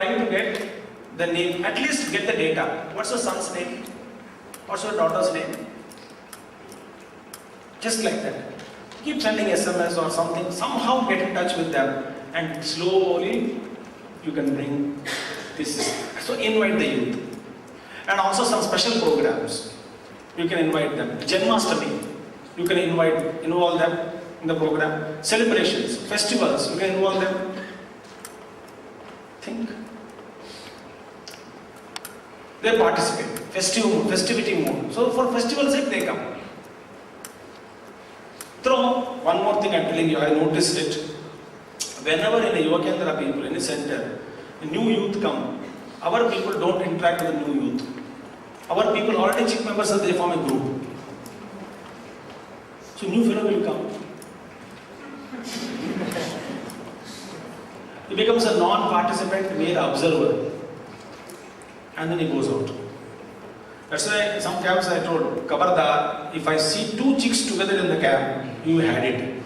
trying to get the name, at least get the data. What's your son's name? What's your daughter's name? Just like that. Keep sending SMS or something, somehow get in touch with them, and slowly you can bring this. So invite the youth. And also some special programs. You can invite them. Janmashtami, you can involve them in the program. Celebrations, festivals, you can involve them. Think. They participate. Festivity mode. So for festivals, they come. One more thing I'm telling you, I noticed it. Whenever in a Yuva Kendra people, in a center, new youth come, our people don't interact with the new youth. Our people already chief members are, they form a group. So new fellow will come. He becomes a non-participant, mere observer. And then he goes out. That's why some camps I told, Kabardar, if I see two chicks together in the camp, you had it.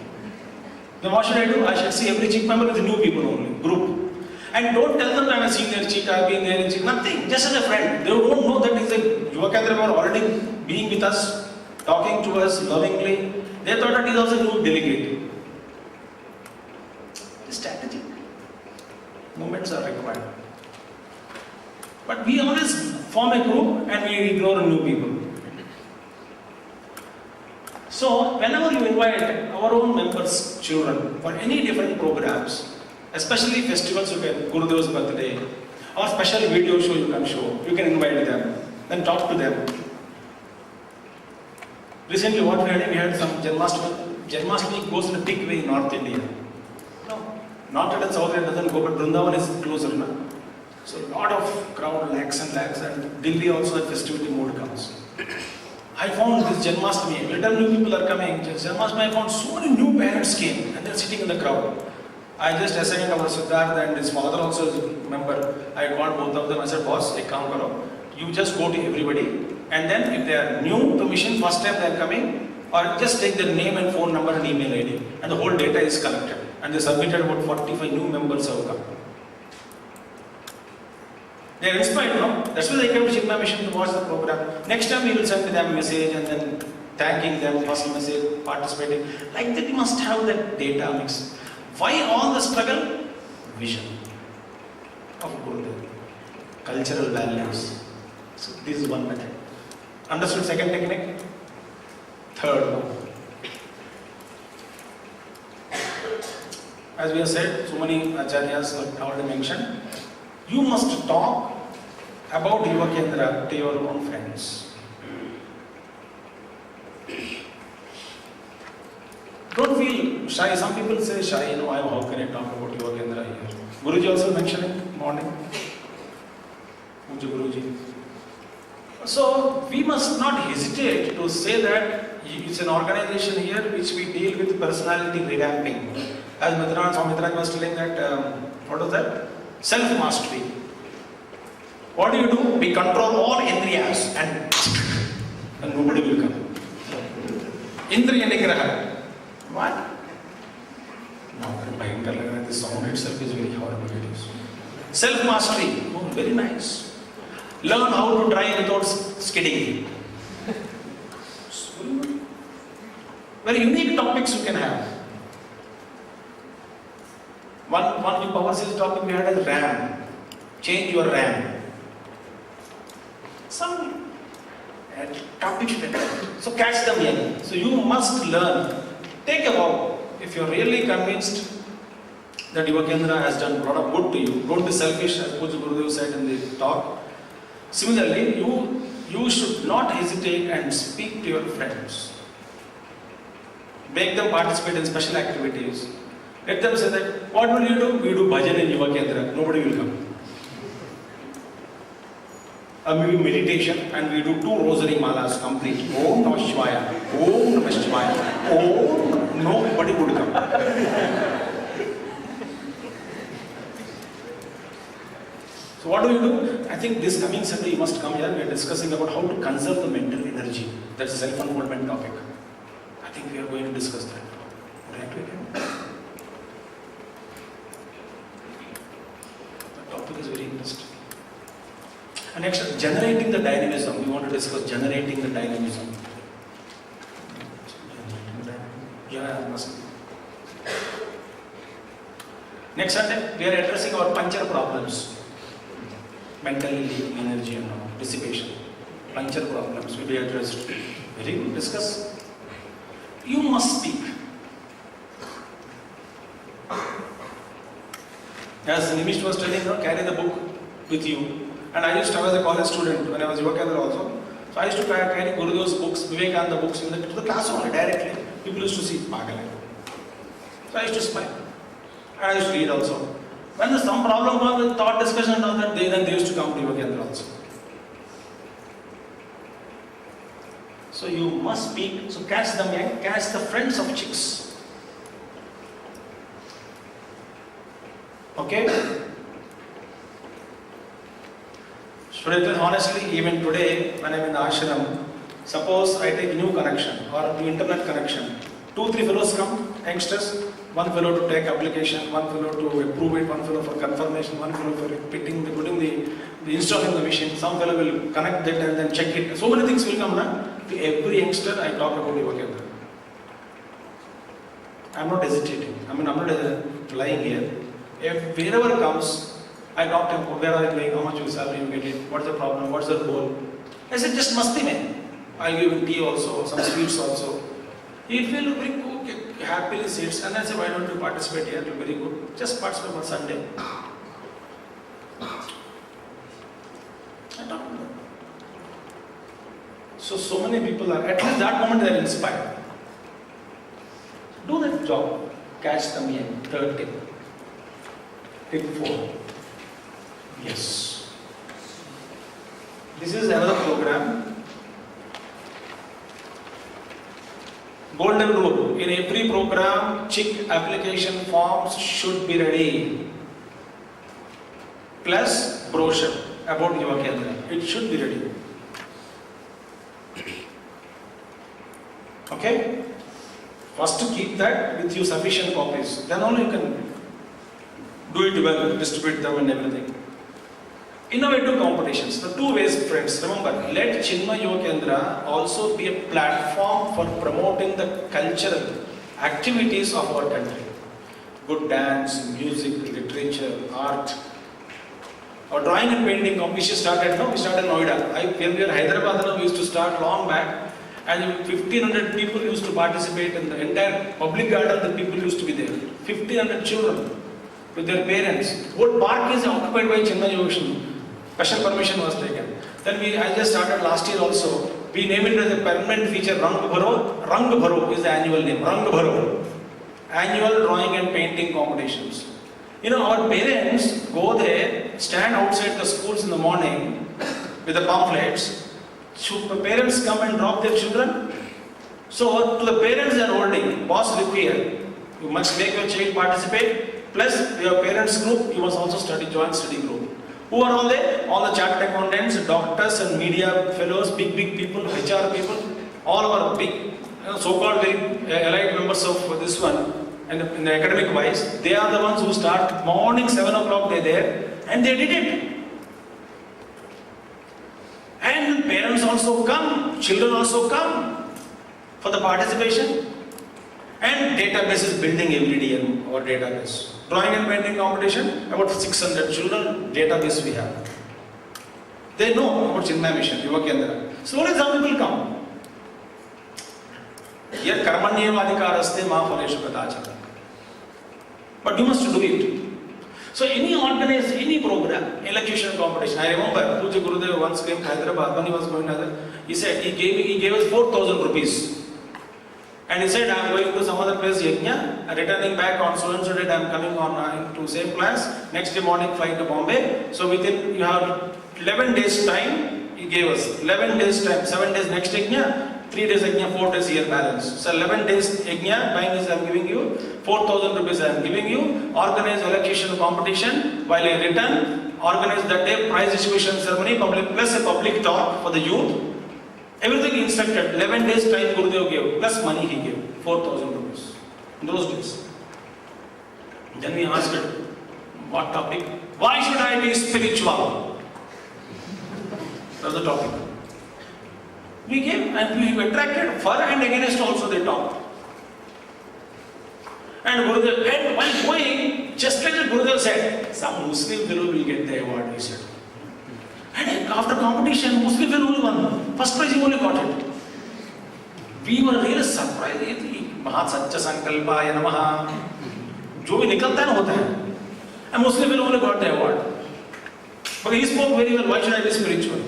Then what should I do? I should see every chick member with new people only, group. And don't tell them I'm a senior chick, I've been there in chick, nothing, just as a friend. They don't know that he's a Yuva Kendra member already being with us, talking to us lovingly. They thought that he's also a new delegate. Strategic moments are required. But we always form a group and we ignore new people. So, whenever you invite our own members' children for any different programs, especially festivals, you can, Gurudev's birthday, or special video show you can show, you can invite them, then talk to them. Recently, what we had some Janmashtami. Janmashtami goes in a big way in North India. No, not that in South India doesn't go, but Vrindavan is closer now. So, a lot of crowd, lakhs, and Delhi also the festivity mode comes. I found this Janmashtami, little new people are coming. Janmashtami, I found so many new parents came and they're sitting in the crowd. I just assigned our Siddharth and his father also is a member. I called both of them. I said, boss, ek kaam karo. You just go to everybody and then if they are new to mission, first time they are coming, or just take their name and phone number and email ID. And the whole data is collected. And they submitted about 45 new members have come. They are inspired, no? That's why they came to Chitma Mission to watch the program. Next time we will send them a message and then thanking them, first message, participating. Like that, you must have that data mix. Why all the struggle? Vision of Gurudev. Cultural values. So this is one method. Understood second technique? Third one. As we have said, so many acharyas have already mentioned. You must talk about Yuva Kendra to your own friends. Don't feel shy. Some people say shy, how can I talk about Yuva Kendra here? Guruji also mentioning morning. Guruji. So we must not hesitate to say that it's an organization here which we deal with personality revamping. As Midranand Swami was telling that, what was that? Self-mastery. What do? We control all indriyas and nobody will come. Indriya Nigraha. What? No, this sound itself is very horrible. Self-mastery. Oh, very nice. Learn how to drive without skidding. Very unique topics you can have. One power sales topic we had is RAM. Change your RAM. Some topics. So catch them young. So you must learn. Take a vow. If you're really convinced that Yuva Kendra has done a lot of good to you, don't be selfish, as Pujya Gurudev said in the talk. Similarly, you should not hesitate and speak to your friends. Make them participate in special activities. Let them say that, what will you do? We do bhajan in Yuva Kendra. Nobody will come. We do meditation and we do 2 rosary malas complete. Om Namah Shivaya. Om Namah Shivaya. Om. Nobody would come. So what do? I think this coming Sunday you must come here. We are discussing about how to conserve the mental energy. That's a self-unfoldment topic. I think we are going to discuss that. Right? The topic is very And next, generating the dynamism. We want to discuss generating the dynamism. Yeah, must be. Next Sunday, we are addressing our puncture problems. Mentally leak, energy and dissipation. Puncture problems will be addressed. Very good. Discuss. You must speak. As Nimish was telling, carry the book with you. And I was a college student when I was Yoga Kendra also. So I used to carry Gurudev's books, Vivekananda books to the class only directly. People used to see Pagale. So I used to smile. And I used to read also. When there's some problem comes with thought discussion and all that, they used to come to Yoga Kendra also. So you must speak. So catch them young, catch the friends of chicks. Okay? Students, honestly, even today, when I'm in the ashram, suppose I take new connection or new internet connection. 2-3 fellows come, youngsters, one fellow to take application, one fellow to approve it, one fellow for confirmation, one fellow for putting the installing the machine, some fellow will connect that and then check it. So many things will come now. To every youngster, I talk about Yoga Kendra. I'm not hesitating. I'm not lying here. If wherever comes, I talk to him, where are you going, how much you salary you get it, what's the problem, what's the goal. I said, just masti mein. I'll give him tea also, some sweets also. He will very cool, happily sits, and I say, why don't you participate here? You're very good. Just participate on Sunday. I talk to them. So many people are, at least that moment they are inspired. Do that job. Catch them in. Third tip. Tip 4. Yes. This is another program. Golden rule. In every program, chick application forms should be ready. Plus brochure about Yoga Kendra. It should be ready. Okay? First to keep that with you sufficient copies. Then only you can do it well, distribute them and everything. Innovative competitions. The two ways, friends. Remember, let Chinmay Yoga Kendra also be a platform for promoting the cultural activities of our country. Good dance, music, literature, art. Our drawing and painting competition started, we started in Noida. When we were in Hyderabad, we used to start long back. And 1,500 people used to participate in the entire public garden, the people used to be there. 1,500 children with their parents. Whole park is occupied by Chinmay Yoga. Special permission was taken. Then I just started last year also. We named it as a permanent feature, Rang Bharo. Rang Bharo is the annual name. Rang Bharo. Annual drawing and painting competitions. Our parents go there, stand outside the schools in the morning with the pamphlets. Should the parents come and drop their children? So, to the parents they are holding, boss require, you must make your child participate, plus your parents group, you must also join study group. Who are all there? All the chartered accountants, doctors and media fellows, big people, HR people, all our big, so-called elite members of this one, and in the academic wise, they are the ones who start morning 7 o'clock they're there, and they did it. And parents also come, children also come for the participation. And database is building every day in our database. Drawing and painting competition, about 600 children database we have. They know about Chinmay Mission, Yoga Kendra. Slowly some people come. Here karmanyevadikaraste ma phaleshu katachana. But you must do it. So any organized, any program, elocution competition. I remember Puja Gurudev once came to Hyderabad when he was going to Hyderabad. He said he gave us 4,000 rupees. And he said, I am going to some other place, Yajna, returning back on so and so date, I am coming on to same class. Next day morning flight to Bombay. So within, you have 11 days time, he gave us. 11 days time, 7 days next Yajna, 3 days Yajna, 4 days year balance. So 11 days Yajna, buying is I am giving you, 4,000 rupees I am giving you. Organize elocution competition while I return. Organize that day prize distribution ceremony, public plus a public talk for the youth. Everything instructed. 11 days time Gurudev gave, plus money he gave, 4,000 rupees. In those days. Then we asked, what topic? Why should I be spiritual? That was the topic. We came and we attracted for and against also they talked. And Gurudev, and while going, just like Gurudev said, some Muslim fellow will get the award, he said. And after competition, Muslim fellow only won. First prize he only got it. We were really surprised. Mahasatya Sankalpaya Namaha. जो भी निकलता है ना होता है. And Muslim fellow only got the award. But he spoke very well. Why should I be spiritual?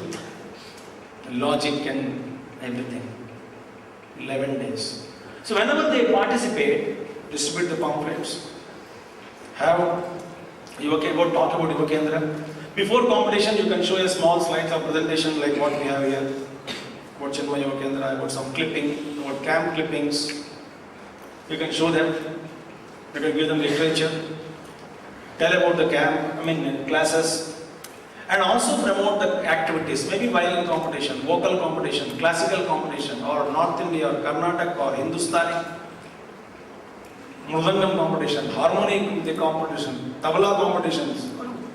Logic and everything. 11 days. So whenever they participate, distribute the pamphlets, have Yuvakendra, talk about Yuvakendra. Before competition, you can show a small slides of presentation like what we have here. About Chinmay Yuvakendra, about some clipping, about camp clippings. You can show them. You can give them literature. Tell about the camp, classes. And also promote the activities, maybe violin competition, vocal competition, classical competition, or North India, or Karnataka, or Hindustani, Mridangam competition, harmonic competition, tabla competitions.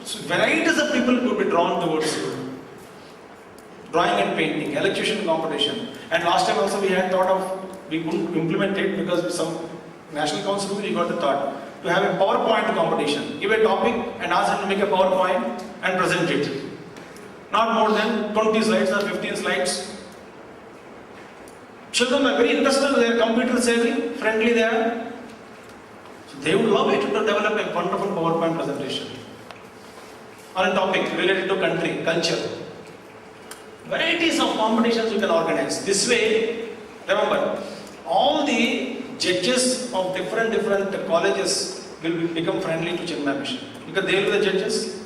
So varieties of people could be drawn towards you. Drawing and painting, elocution competition. And last time also we had thought of, we couldn't implement it because some national council we got the thought to have a PowerPoint competition. Give a topic and ask them to make a PowerPoint and present it. Not more than 20 slides or 15 slides. Children are very interested, they are computer savvy, friendly they are. So they would love it to develop a wonderful PowerPoint presentation on a topic related to country, culture. Varieties of competitions you can organize. This way, remember, all the judges of different colleges will become friendly to Chinmaya Mission because they will be the judges.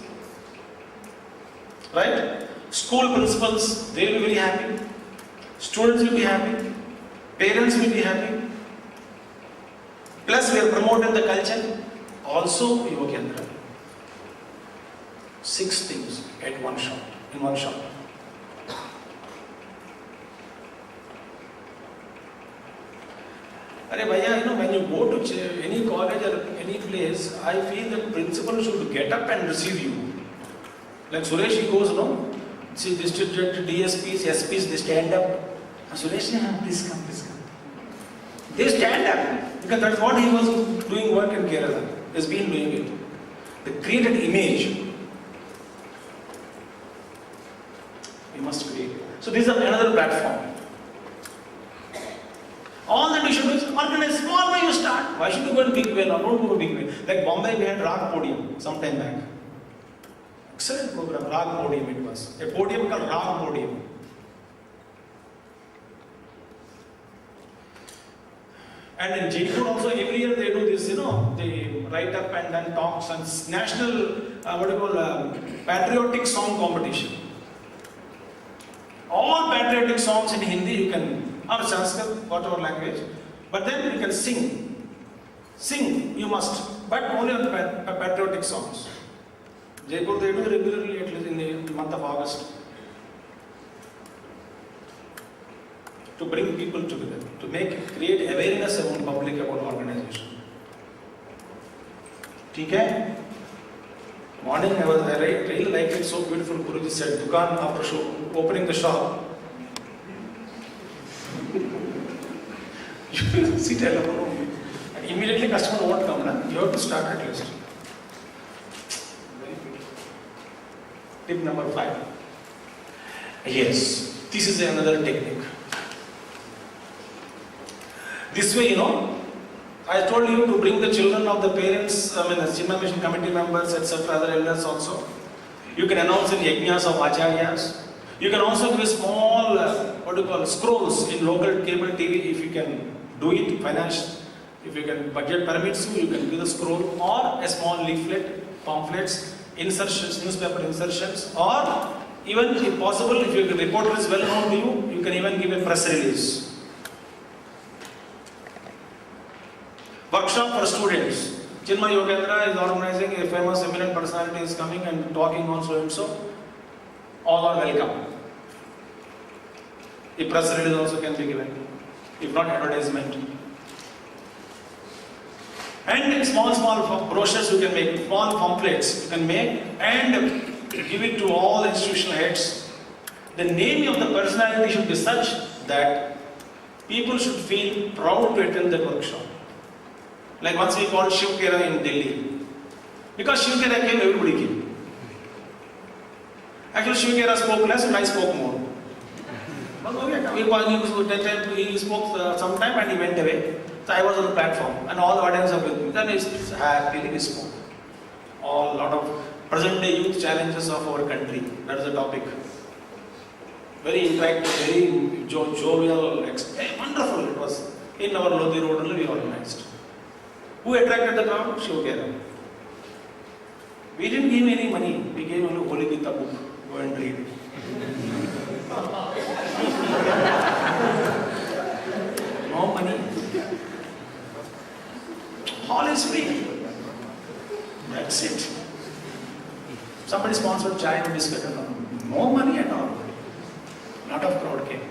Right? School principals, they will be very happy. Students will be happy. Parents will be happy. Plus, we are promoting the culture. Also, Yuvakendra. 6 things at one shot, in one shot. Arey bhaiya, when you go to any college or any place, I feel that principal should get up and receive you. Like Suresh, he goes, no? See, district judge, DSPs, SPs, they stand up. Suresh, please come, please come. They stand up because that's what he was doing work in Kerala. He's been doing it. They created image. We must create. So this is another platform. All that we should do is organize small way you start. Why should you go in big way now? Don't go in big way. Like Bombay, we had Rag Podium some time back. Excellent program, Rag Podium it was. A podium called Rag Podium. And in Jaipur also every year they do this, they write up and then talks and national, patriotic song competition. All patriotic songs in Hindi you can, or Sanskrit, whatever language, but then you can sing. Sing, you must, but only on patriotic songs. Jaipur they do regularly, at least in the month of August, to bring people together, to create awareness among public about organization. Okay? Morning, I really liked it, so beautiful. Guruji said, Dukan after show, opening the shop. You will sit alone. And immediately customer won't come. You have to start at least. Very good. Tip number 5. Yes, this is another technique. This way, I told you to bring the children of the parents, the Chinmaya Mission committee members, etc., other elders also. You can announce in yajnas of acharyas. You can also give small, scrolls in local cable TV if you can do it, finance. If you can, budget permits you can give the scroll or a small leaflet, pamphlets, insertions, newspaper insertions, or even if possible, if your reporter is well known to you, you can even give a press release. Workshop for students. Chinmaya Yuvakendra is organizing, a famous eminent personality is coming and talking on so and so. All are welcome. A press release also can be given, if not advertisement. And small brochures you can make, small pamphlets you can make and give it to all institutional heads. The name of the personality should be such that people should feel proud to attend that workshop. Like once we called Shiv Khera in Delhi. Because Shiv Khera came, everybody came. Actually, Shiv Khera spoke less and I spoke more. He spoke sometime and he went away. So I was on the platform and all the audience were with me. Then he happily spoke. A lot of present day youth challenges of our country. That is the topic. Very interactive, very jovial, wonderful it was. In our Lodi Road only we organized. Who attracted the crowd? Shiv Khera. We didn't give any money. We gave only Holy Gita book. Go and read. No money. All is free. That's it. Somebody sponsored chai and biscuit and all. No money at all. Lot of crowd came.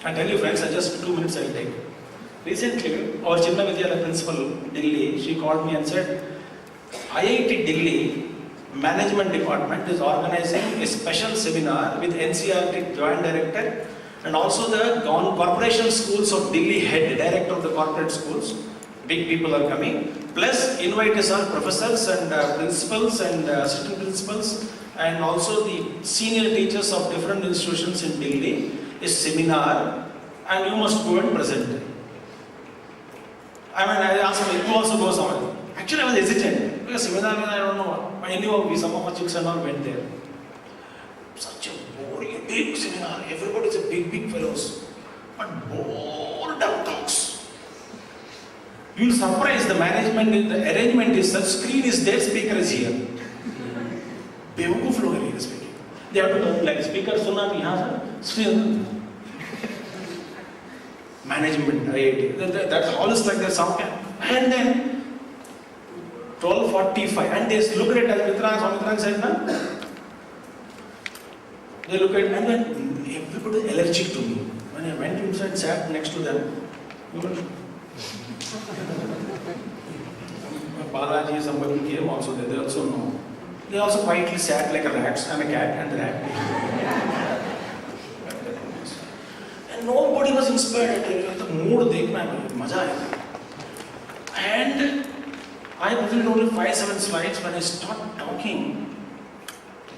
I tell you friends, just 2 minutes I'll take. Recently, our Chinna Vidyalaya principal, Delhi, she called me and said, IIT Delhi Management Department is organizing a special seminar with NCERT Joint Director and also the corporation schools of Delhi head, director of the corporate schools. Big people are coming. Plus, invite us all professors and principals and assistant principals and also the senior teachers of different institutions in Delhi. A seminar and you must go and present. I asked him, who also goes on? Actually, I was hesitant because seminar, I don't know. I knew some of our chicks and all went there. Such a boring, big seminar. Everybody's a big fellows. But bored up talks. You'll surprise the management, the arrangement is such, screen is there, speaker is here. Bewakoof log are speaking. They have to go like speaker suna yahan screen. Management, IIT. That hall is like there's some camp. And then 12:45 and they look at it as Mitra said, na? They look at it and then everybody is allergic to me. When I went inside, sat next to them, Balaji, somebody came also there, they also know. They also quietly sat like a rat and a cat and the rat. And nobody was inspired. The mood dekhna maza aaya. And I presented only 5-7 slides. When I start talking,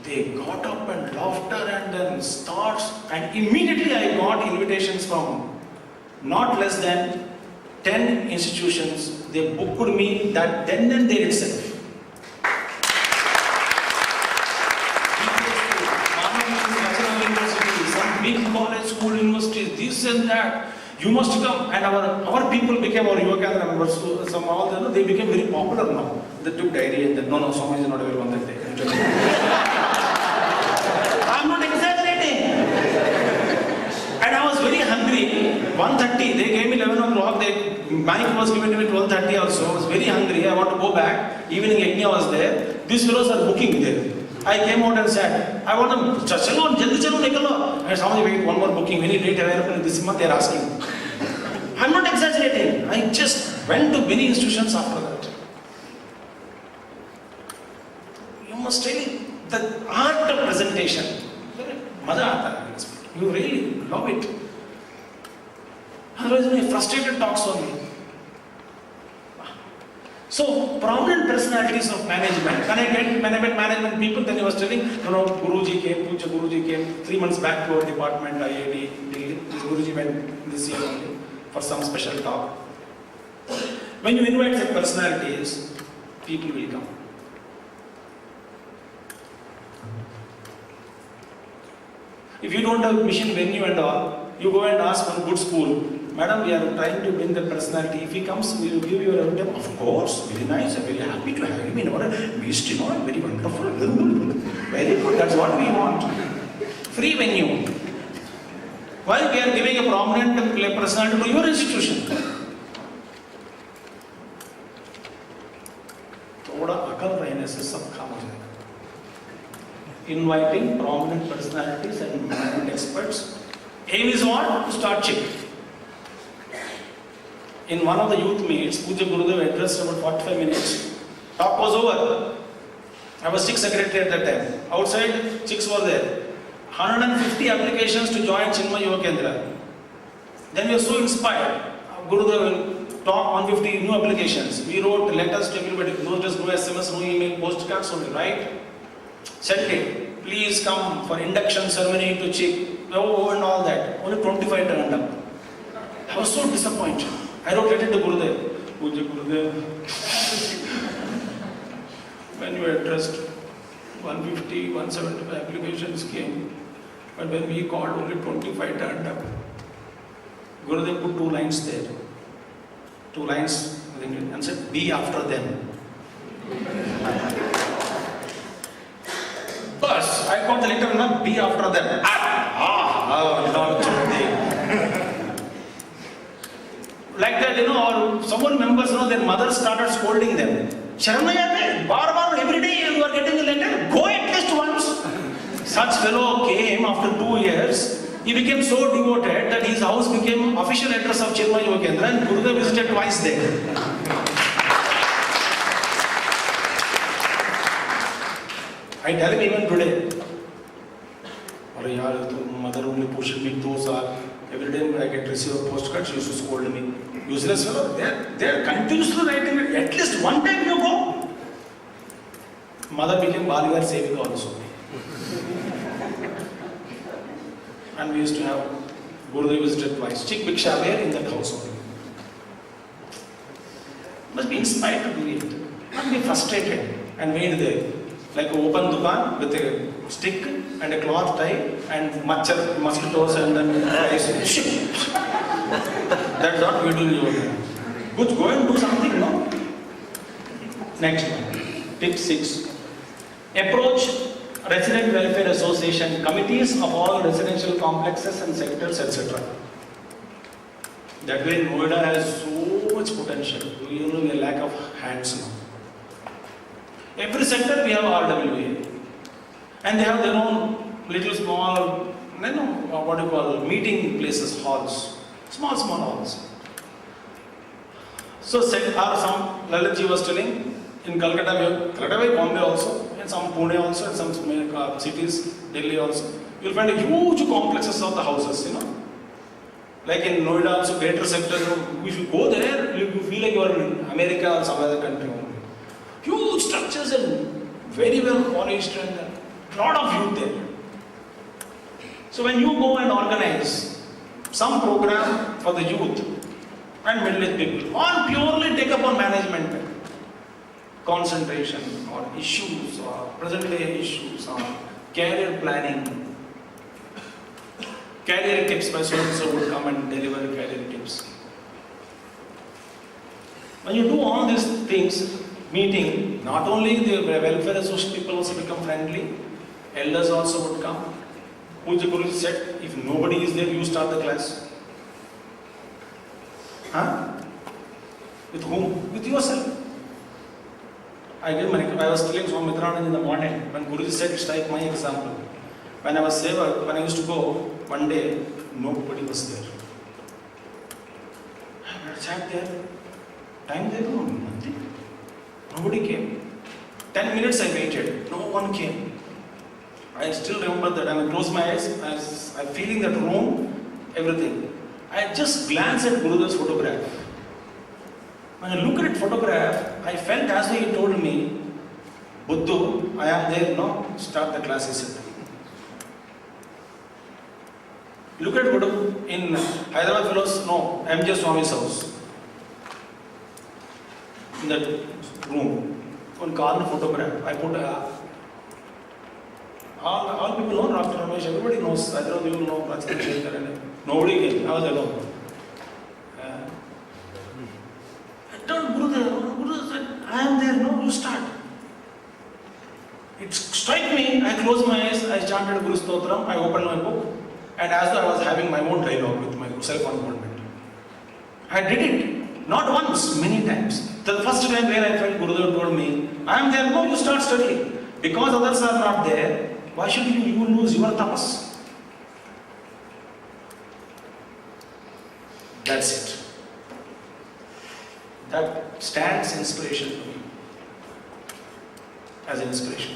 they got up and laughter and then starts. And immediately I got invitations from not less than 10 institutions. They booked me that then and there itself. Some big college, school, universities, this and that. You must come, and our people became our Yuva Kendra members. So somehow they became very popular now. They took diary and then no, Swami is not available on that day. I'm not exaggerating. And I was very hungry. 1:30, they gave me 11 o'clock. Mic was given to me 12:30 also. I was very hungry. I want to go back. Evening Yajna was there. These fellows are booking there. I came out and said, I want to, chalo, jaldi chalo, nikalo. And somebody wait, one more booking, any date available this month, they are asking. I'm not exaggerating. I just went to many institutions after that. You must really, the art of presentation, you really love it. Otherwise, you frustrated talks on me. So, prominent personalities of management. When I met management people, then he was telling, Guruji came, Puja Guruji came 3 months back to our department, IIT Delhi. This Guruji went this year only for some special talk. When you invite such personalities, people will come. If you don't have mission venue and all, you go and ask one good school, Madam, we are trying to bring the personality. If he comes, we will give you a time. Of course, very nice. I'm very happy to have him in our midst. Very wonderful. Very good. That's what we want. Free venue. Why we are giving a prominent personality to your institution? थोड़ा अकल रहने से सब काम हो जाएगा. Inviting prominent personalities and management experts. Aim is what? To start check. In one of the youth meets, Puja Gurudev addressed about 45 minutes. Talk was over. I was stick secretary at that time. Outside, chicks were there. 150 applications to join Chinmay Yuva Kendra. Then we were so inspired. Gurudev will talk 150 new applications. We wrote letters to everybody. No, just no SMS, no email, postcards only, right? Sent it. Please come for induction ceremony to Chick. Oh, and all that. Only 25 turned up. I was so disappointed. I wrote letter to Gurudev. Puja Gurudev. When you addressed 150, 175 applications came. But when we called, only 25 turned up. Gurudev put 2 lines there. 2 lines and said, be after them. Bus, I got the letter, not be after them. Like that, or someone members, their mother started scolding them. Sharanaya, bar, every day you are getting a letter, go at least once. Such fellow came after 2 years. He became so devoted that his house became official address of Chinmay Yuva Kendra and Gurudev visited twice there. I tell him even today, mother only pushed me 2 hours. Every day I get receive a postcard, she used to scold me. Useless fellow, they are continuously writing it. At least one time you go. Mother became Baligar Sevika also. And we used to have Gurudev visited twice. Chick Bhiksha were in that house only. Must be inspired to do it. Not be frustrated and wait there. Like an open dukan with a stick and a cloth tie and mosquitoes and then flies. That's what we do in yoga. Good, go and do something, no? Next one. Tip 6. Approach Resident Welfare Association committees of all residential complexes and sectors, etc. That way Noida has so much potential. We have a lack of hands now. Every sector we have RWA. And they have their own little small, meeting places, halls. Small halls. So some Lalitji was telling, in Calcutta, Bombay also, and some Pune also, and some cities, Delhi also. You will find a huge complexes of the houses, Like in Noida, also greater sector, if you go there, you feel like you are in America or some other country. Huge structures and very well polished and a lot of youth there. So when you go and organize some program for the youth and middle-aged people, or purely take up on management, concentration or issues or present-day issues or career planning, career tips by so-and-so would come and deliver career tips. When you do all these things, meeting, not only the welfare association people also become friendly, elders also would come. Puja Guruji said, if nobody is there, you start the class. With whom? With yourself. I was telling Swami Mitranand in the morning, when Guruji said, take my example. When I was Seva, when I used to go, one day, nobody was there. I sat there, time there, nothing. Nobody came. 10 minutes I waited. No one came. I still remember that. I closed my eyes. I'm feeling that room, everything. I just glanced at Gurudev's photograph. When I looked at photograph, I felt as though he told me, Buddhu, I am there, start the class, he said. Look at Buddhu in Hyderabad fellows, MJ Swami's house. In that room, one corner photograph. I put all people know Dr. Ramesh, everybody knows. I don't know people know Rajendra Shekhar and nobody came. I was alone. I told Guru said, I am there, you start. It struck me, I closed my eyes, I chanted Guru Stotram, I opened my book, and as though I was having my own dialogue with my self-unfoldment. I did it, not once, many times. The first time where I felt Gurudev told me, I am there, you start studying. Because others are not there, why should you lose your tapas? That's it. That stands inspiration for me. As an inspiration.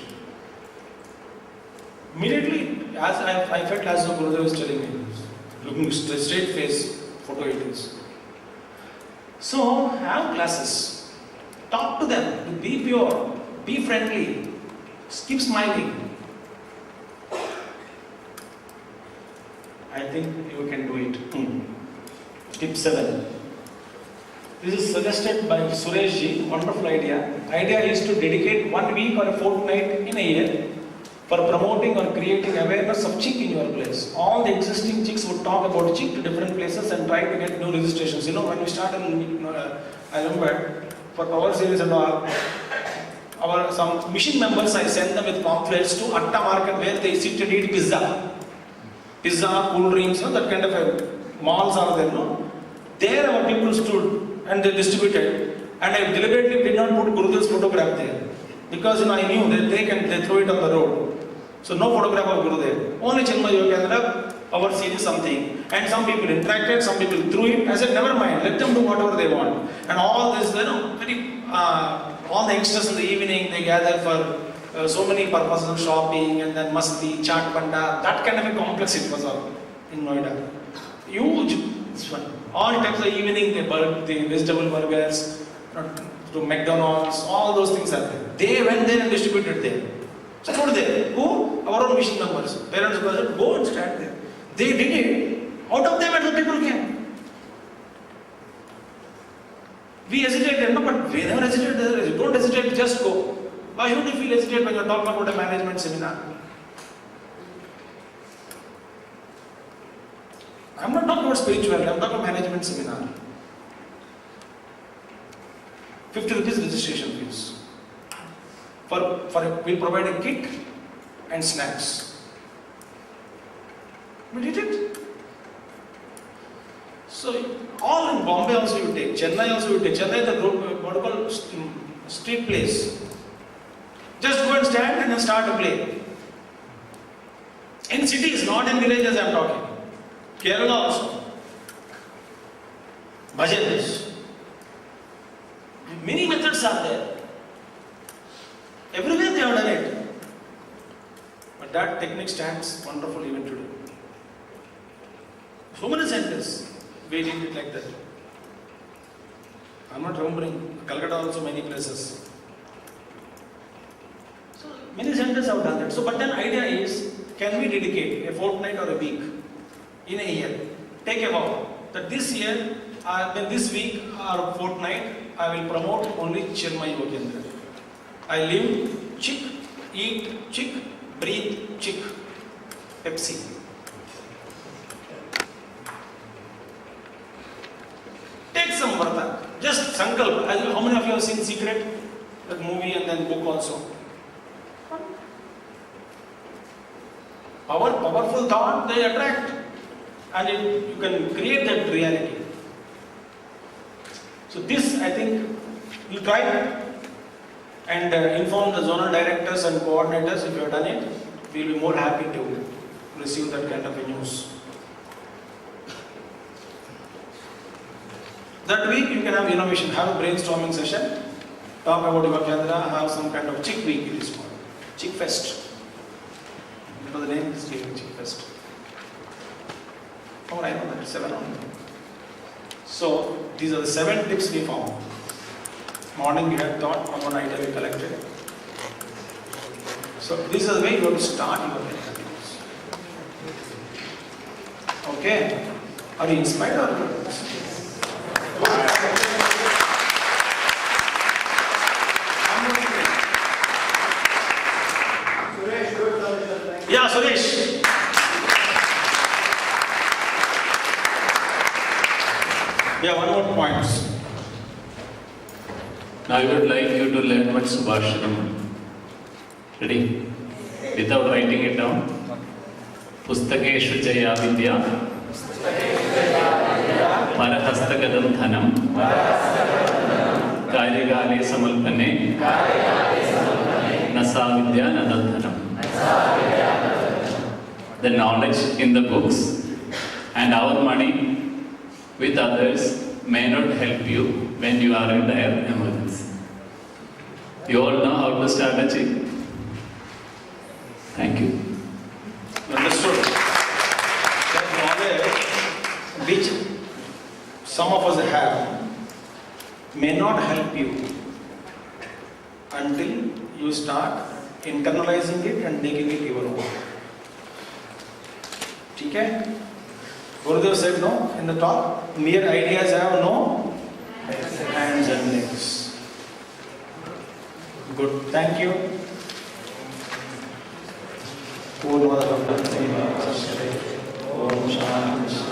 Immediately, as I felt as though Gurudev was telling me, looking straight face, photo it is. So, have classes, talk to them, be pure, be friendly, keep smiling. I think you can do it. Tip 7. This is suggested by Suresh ji, wonderful idea. Idea is to dedicate 1 week or a fortnight in a year for promoting or creating awareness of chick in your place. All the existing chicks would talk about chick to different places and try to get new registrations. You know, when we started, I remember for Power Series and all, our some mission members, I sent them with pamphlets to Atta Market where they sit and eat pizza. Pizza, cool drinks, you know, that kind of malls are there, no? There our people stood and they distributed, and I deliberately did not put Gurudev's photograph there because, you know, I knew that they throw it on the road. So no photograph of Gurudev. Only Chinmay Yogendra, our series something. And some people interacted, some people threw it. I said, never mind, let them do whatever they want. And all this, you know, all the youngsters in the evening, they gather for so many purposes of shopping and then masti, chaat banda, that kind of a complex it was all in Noida. Huge, this one. All types of evening, they burnt the vegetable burgers, to McDonald's, all those things are there. They went there and distributed there. So what there? Who? Our own mission members. Parents said, go and stand there. They did it. Out of them, other people came. We hesitated, no, but we never hesitated. Don't hesitate, just go. Why should you feel hesitate when you're talking about a management seminar? I'm not talking about spirituality, I'm talking about management seminar. 50 rupees registration fees. We'll provide a kit and snacks. We did it. So, all in Bombay also you take, Chennai also you take. Chennai, the what you call street place. Just go and stand and then start to play. In cities, not in villages I am talking. Kerala also. Bhajans. Many methods are there. Everywhere they have done it. But that technique stands wonderful even today. So many centers, we did it like that. I am not remembering. Calcutta also many places. So many centers have done that. So, but then idea is, can we dedicate a fortnight or a week in a year? Take a vow that this year, this week or fortnight, I will promote only Chinmay Yogendra. I live chick, eat chick, breathe chick. Pepsi. Take some Varta. Just sankalp. How many of you have seen Secret? That movie and then book also. Powerful thought, they attract. And you can create that reality. So this, I think, you try and inform the zonal directors and coordinators if you have done it. We will be more happy to receive that kind of a news. That week you can have innovation, have a brainstorming session, talk about Yuva Kendra, have some kind of Chick Week it is called. Chick Fest. You know the name is Chick Fest. Oh, I know that, 7 on. So, these are the 7 tips we found. Morning we had thought, one idea we collected. So, this is the way you have to start your activities. Okay? Are you inspired or? Yeah, Suresh. Yeah, one more point. Now I would like you to learn one Subhashanam. Ready? Without writing it down. Pustakeshu Jaya Vidya Parahastagatam Dhanam Karyagale Samalpane Nasa Vidya Nadadhanam. The knowledge in the books and our money with others may not help you when you are in dire emergency. You all know how to start a chick. Thank you. some of us have may not help you until you start internalizing it and making it your own. Okay? Gurudev said no in the talk. Mere ideas have no hands and legs. Good. Thank you. Om Shanti.